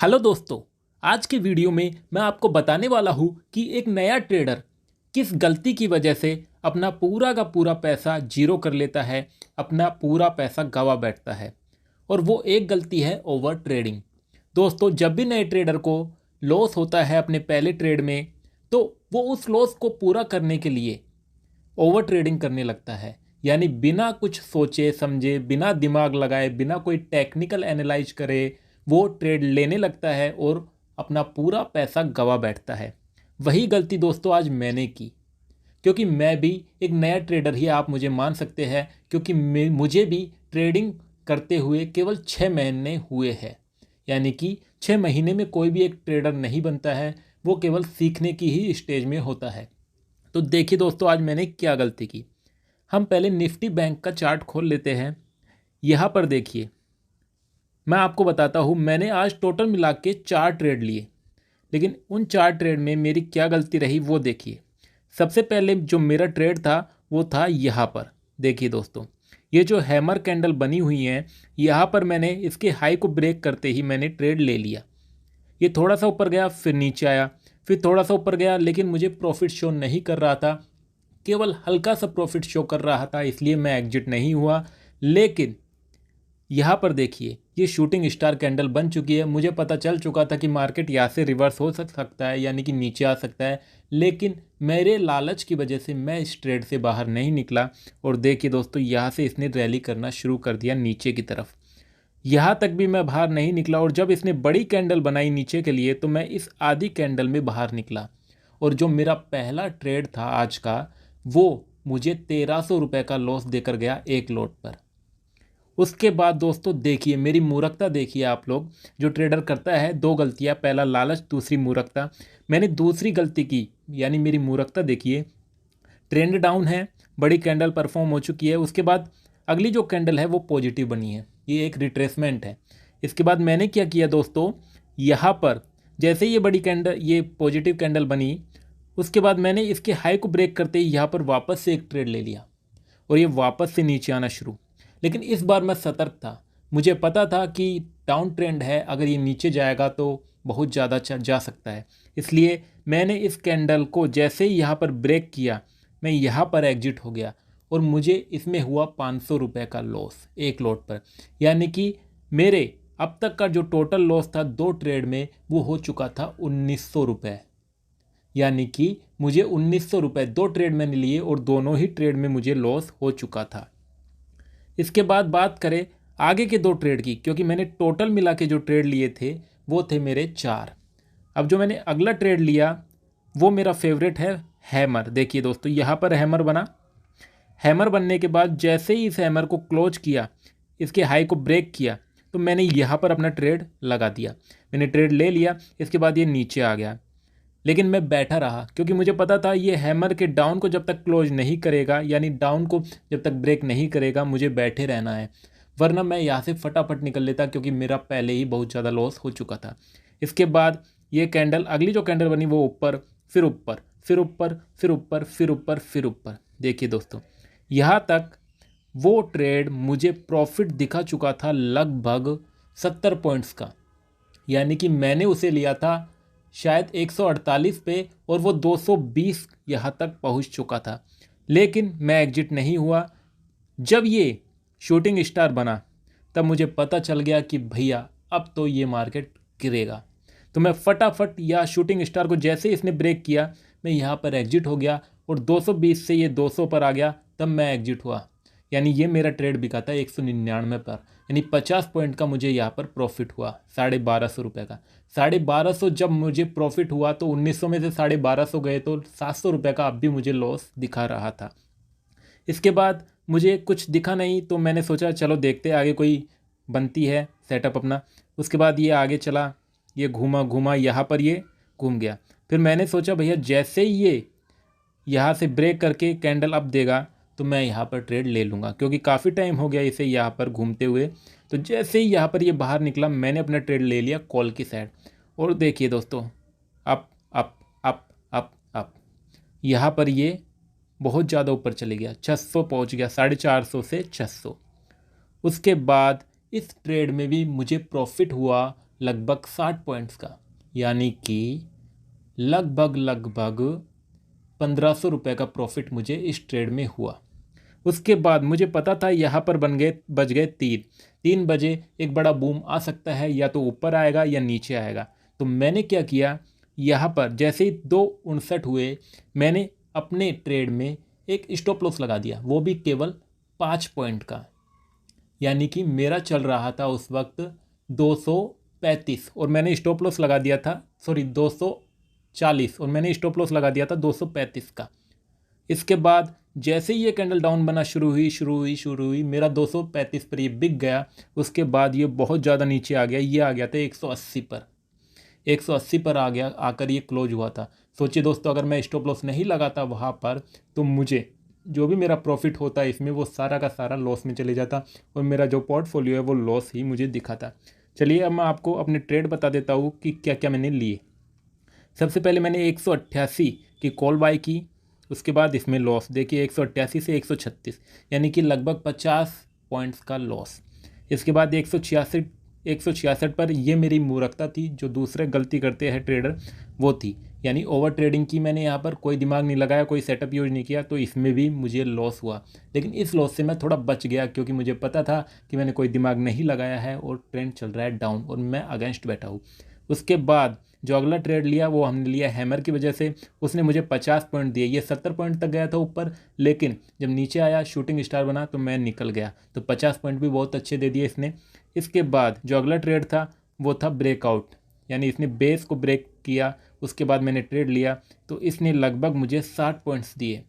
Hello दोस्तों। आज के वीडियो में मैं आपको बताने वाला हूँ कि एक नया ट्रेडर किस गलती की वजह से अपना पूरा का पूरा पैसा जीरो कर लेता है, अपना पूरा पैसा गवा बैठता है। और वो एक गलती है ओवर ट्रेडिंग। दोस्तों, जब भी नए ट्रेडर को लॉस होता है अपने पहले ट्रेड में, तो वो उस लॉस को पूरा करने के लिए ओवर ट्रेडिंग करने लगता है। यानी बिना कुछ सोचे समझे, बिना दिमाग लगाए, बिना कोई टेक्निकल एनालाइज करे वो ट्रेड लेने लगता है और अपना पूरा पैसा गवा बैठता है। वही गलती दोस्तों आज मैंने की, क्योंकि मैं भी एक नया ट्रेडर ही आप मुझे मान सकते हैं, क्योंकि मुझे भी ट्रेडिंग करते हुए केवल 6 महीने हुए हैं। यानी कि 6 महीने में कोई भी एक ट्रेडर नहीं बनता है, वो केवल सीखने की ही स्टेज में होता है। तो देखिए दोस्तों, आज मैंने क्या गलती की। हम पहले निफ्टी बैंक का चार्ट खोल लेते हैं। यहाँ पर देखिए, मैं आपको बताता हूँ, मैंने आज टोटल मिला के 4 ट्रेड लिए, लेकिन उन 4 ट्रेड में मेरी क्या गलती रही वो देखिए। सबसे पहले जो मेरा ट्रेड था वो था यहाँ पर। देखिए दोस्तों, ये जो हैमर कैंडल बनी हुई है, यहाँ पर मैंने इसके हाई को ब्रेक करते ही मैंने ट्रेड ले लिया। ये थोड़ा सा ऊपर गया, फिर नीचे आया, फिर थोड़ा सा ऊपर गया, लेकिन मुझे प्रॉफिट शो नहीं कर रहा था, केवल हल्का सा प्रॉफिट शो कर रहा था, इसलिए मैं एग्जिट नहीं हुआ। लेकिन यहाँ पर देखिए, ये शूटिंग स्टार कैंडल बन चुकी है। मुझे पता चल चुका था कि मार्केट यहाँ से रिवर्स हो सकता है, यानी कि नीचे आ सकता है, लेकिन मेरे लालच की वजह से मैं इस ट्रेड से बाहर नहीं निकला। और देखिए दोस्तों, यहाँ से इसने रैली करना शुरू कर दिया नीचे की तरफ। यहाँ तक भी मैं बाहर नहीं निकला, और जब इसने बड़ी कैंडल बनाई नीचे के लिए तो मैं इस आधी कैंडल में बाहर निकला। और जो मेरा पहला ट्रेड था आज का, वो मुझे 1300 रुपये का लॉस देकर गया एक लोट पर। उसके बाद दोस्तों देखिए, मेरी मूर्खता देखिए आप लोग। जो ट्रेडर करता है दो गलतियां, पहला लालच, दूसरी मूर्खता। मैंने दूसरी गलती की, यानी मेरी मूर्खता देखिए। ट्रेंड डाउन है, बड़ी कैंडल परफॉर्म हो चुकी है, उसके बाद अगली जो कैंडल है वो पॉजिटिव बनी है, ये एक रिट्रेसमेंट है। इसके बाद मैंने क्या किया दोस्तों, यहाँ पर जैसे ये बड़ी कैंडल, ये पॉजिटिव कैंडल बनी, उसके बाद मैंने इसके हाई को ब्रेक करते ही यहाँ पर वापस से एक ट्रेड ले लिया, और ये वापस से नीचे आना शुरू। लेकिन इस बार मैं सतर्क था, मुझे पता था कि डाउन ट्रेंड है, अगर ये नीचे जाएगा तो बहुत ज़्यादा जा सकता है। इसलिए मैंने इस कैंडल को जैसे ही यहाँ पर ब्रेक किया, मैं यहाँ पर एग्जिट हो गया, और मुझे इसमें हुआ 500 रुपये का लॉस एक लॉट पर। यानी कि मेरे अब तक का जो टोटल लॉस था 2 ट्रेड में, वो हो चुका था 1900 रुपये। यानी कि मुझे 1900 रुपये 2 ट्रेड मैंने लिए, और दोनों ही ट्रेड में मुझे लॉस हो चुका था। इसके बाद बात करें आगे के 2 ट्रेड की, क्योंकि मैंने टोटल मिला के जो ट्रेड लिए थे वो थे मेरे 4। अब जो मैंने अगला ट्रेड लिया वो मेरा फेवरेट है हैमर। देखिए दोस्तों, यहाँ पर हैमर बना। हैमर बनने के बाद जैसे ही इस हैमर को क्लोज किया, इसके हाई को ब्रेक किया, तो मैंने यहाँ पर अपना ट्रेड लगा दिया। मैंने ट्रेड ले लिया, इसके बाद ये नीचे आ गया, लेकिन मैं बैठा रहा, क्योंकि मुझे पता था ये हैमर के डाउन को जब तक क्लोज नहीं करेगा, यानी डाउन को जब तक ब्रेक नहीं करेगा, मुझे बैठे रहना है, वरना मैं यहाँ से फटाफट निकल लेता, क्योंकि मेरा पहले ही बहुत ज़्यादा लॉस हो चुका था। इसके बाद ये कैंडल, अगली जो कैंडल बनी वो ऊपर, फिर ऊपर, फिर ऊपर, फिर ऊपर, फिर ऊपर, फिर ऊपर। देखिए दोस्तों, यहाँ तक वो ट्रेड मुझे प्रॉफिट दिखा चुका था लगभग 70 पॉइंट्स का। यानी कि मैंने उसे लिया था शायद 148 पे, और वो 220 यहाँ तक पहुँच चुका था, लेकिन मैं एग्जिट नहीं हुआ। जब ये शूटिंग स्टार बना, तब मुझे पता चल गया कि भैया अब तो ये मार्केट गिरेगा। तो मैं फटाफट, या शूटिंग स्टार को जैसे इसने ब्रेक किया, मैं यहाँ पर एग्जिट हो गया, और 220 से ये 200 पर आ गया, तब मैं एग्जिट हुआ। यानी ये मेरा ट्रेड बिका था 199 पर, यानी 50 पॉइंट का मुझे यहाँ पर प्रॉफिट हुआ, 1250 रुपये का। 1250 जब मुझे प्रॉफिट हुआ तो 1900 में से 1250 गए, तो 700 रुपये का अब भी मुझे लॉस दिखा रहा था। इसके बाद मुझे कुछ दिखा नहीं, तो मैंने सोचा चलो देखते आगे कोई बनती है सेटअप अपना। उसके बाद ये आगे चला, ये घूमा घूमा, यहाँ पर ये घूम गया। फिर मैंने सोचा भैया जैसे ही ये यहाँ से ब्रेक करके कैंडल अप देगा, तो मैं यहाँ पर ट्रेड ले लूँगा, क्योंकि काफ़ी टाइम हो गया इसे यहाँ पर घूमते हुए। तो जैसे ही यहाँ पर ये बाहर निकला, मैंने अपना ट्रेड ले लिया कॉल की साइड। और देखिए दोस्तों, up up up up up, यहाँ पर ये बहुत ज़्यादा ऊपर चले गया, 600 पहुँच गया, 450 से 600। उसके बाद इस ट्रेड में भी मुझे प्रॉफिट हुआ लगभग 60 पॉइंट्स का, यानी कि लगभग 1500 रुपये का प्रॉफिट मुझे इस ट्रेड में हुआ। उसके बाद मुझे पता था यहाँ पर बज गए 3 बजे एक बड़ा बूम आ सकता है, या तो ऊपर आएगा या नीचे आएगा। तो मैंने क्या किया, यहाँ पर जैसे ही 2:59 हुए मैंने अपने ट्रेड में एक स्टॉप लॉस लगा दिया, वो भी केवल 5 पॉइंट का, यानी कि मेरा चल रहा था उस वक्त 235 और मैंने स्टॉप लॉस लगा दिया था 240 और मैंने स्टॉप लॉस लगा दिया था 235 का। इसके बाद जैसे ही ये कैंडल डाउन बना शुरू हुई मेरा 235 पर ये बिक गया। उसके बाद ये बहुत ज़्यादा नीचे आ गया, ये आ गया था 180 पर आ गया, आकर ये क्लोज हुआ था। सोचिए दोस्तों, अगर मैं स्टॉप लॉस नहीं लगाता वहाँ पर तो मुझे जो भी मेरा प्रॉफिट होता है इसमें वो सारा का सारा लॉस में चले जाता और मेरा जो पोर्टफोलियो है वो लॉस ही मुझे दिखाता। चलिए अब मैं आपको अपने ट्रेड बता देता हूँ कि क्या क्या मैंने लिए। सबसे पहले मैंने 188 की कॉल बाय की, उसके बाद इसमें लॉस देखिए 188 से 136, यानी कि लगभग 50 पॉइंट्स का लॉस। इसके बाद 166 पर ये मेरी मूर्खता थी, जो दूसरे गलती करते हैं ट्रेडर वो थी, यानी ओवर ट्रेडिंग की। मैंने यहाँ पर कोई दिमाग नहीं लगाया, कोई सेटअप यूज नहीं किया, तो इसमें भी मुझे लॉस हुआ। लेकिन इस लॉस से मैं थोड़ा बच गया, क्योंकि मुझे पता था कि मैंने कोई दिमाग नहीं लगाया है और ट्रेंड चल रहा है डाउन और मैं अगेंस्ट बैठा हूँ। उसके बाद जो अगला ट्रेड लिया वो हमने लिया हैमर की वजह से। उसने मुझे 50 पॉइंट दिए, ये 70 पॉइंट तक गया था ऊपर, लेकिन जब नीचे आया शूटिंग स्टार बना तो मैं निकल गया, तो 50 पॉइंट भी बहुत अच्छे दे दिए इसने। इसके बाद जो अगला ट्रेड था वो था ब्रेकआउट, यानी इसने बेस को ब्रेक किया। उसके बाद मैंने ट्रेड लिया तो इसने लगभग मुझे 60 पॉइंट्स दिए,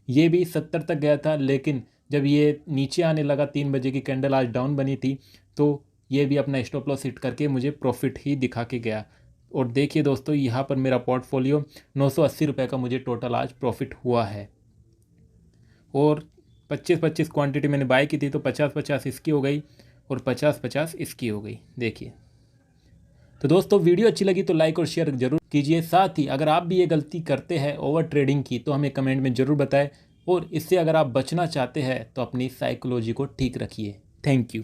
ये भी 70 तक गया था, लेकिन जब ये नीचे आने लगा 3 बजे की कैंडल आज डाउन बनी थी, तो ये भी अपना स्टॉप लॉस हिट करके मुझे प्रॉफिट ही दिखा के गया। और देखिए दोस्तों, यहाँ पर मेरा पोर्टफोलियो 980 रुपये का मुझे टोटल आज प्रॉफिट हुआ है। और 25-25 क्वांटिटी मैंने बाय की थी, तो 50-50 इसकी हो गई और 50-50 इसकी हो गई। देखिए तो दोस्तों, वीडियो अच्छी लगी तो लाइक और शेयर जरूर कीजिए। साथ ही अगर आप भी ये गलती करते हैं ओवर ट्रेडिंग की तो हमें कमेंट में ज़रूर बताएं, और इससे अगर आप बचना चाहते हैं तो अपनी साइकोलॉजी को ठीक रखिए। Thank you.